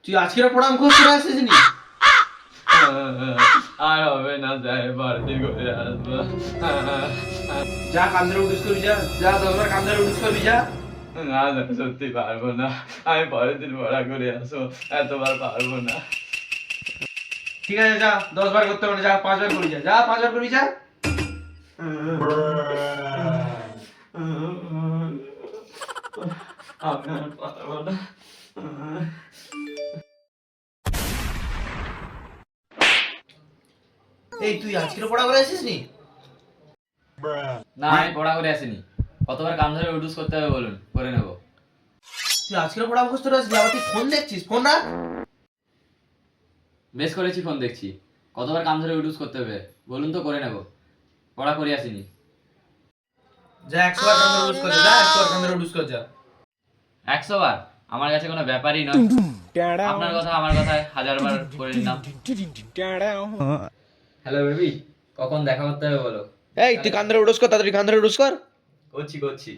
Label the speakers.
Speaker 1: তুই আজকের পড়া মুখস্থ করে আসছিস নি?
Speaker 2: আর হবে না স্যার, পরের দিন করে আসবো।
Speaker 1: যা কান ধরে উঠুস করবি, যা যা 10 বার কান ধরে উঠুস করবি, যা।
Speaker 2: না না, সত্যি পারবো না। আমি পরের দিন পড়া করে আসবো, এতবার পারবো না।
Speaker 1: ঠিক আছে যা, 10 বার করতে হবে না, যা 5 বার করবি, যা যা 5 বার করবি, যা।
Speaker 2: আমি আর পারবো না।
Speaker 1: এই তুই আজকের পড়া করে আসছিস নি?
Speaker 2: না, আমি পড়া করে আসিনি। কতবার কান ধরে উডুস করতে হবে বলুন, করে নেবো।
Speaker 1: তুই আজকের পড়া মুখস্থ করে আসছিস, আবার তুই ফোন দেখছিস, ফোন রাখ।
Speaker 2: বেশ করেছি, ফোন দেখছি। কতবার কান ধরে উডুস করতে হবে বলুন তো, করে নেবো। পড়া করে আসিনি।
Speaker 1: যা 100 বার কান ধরে উঠুস কর, যা 100 বার কান ধরে উঠুস কর, যা।
Speaker 2: 100 বার আমার কাছে কোনো ব্যাপারই নয়। আপনার কথা আমার কথায় 1000 বার করে নিলাম। হ্যালো বেবি, কখন দেখা করতে হবে বলো?
Speaker 1: এই তুই কান ধরে উঠুস কর, তাড়াতাড়ি কান ধরে উঠুস কর।
Speaker 2: করছি করছি।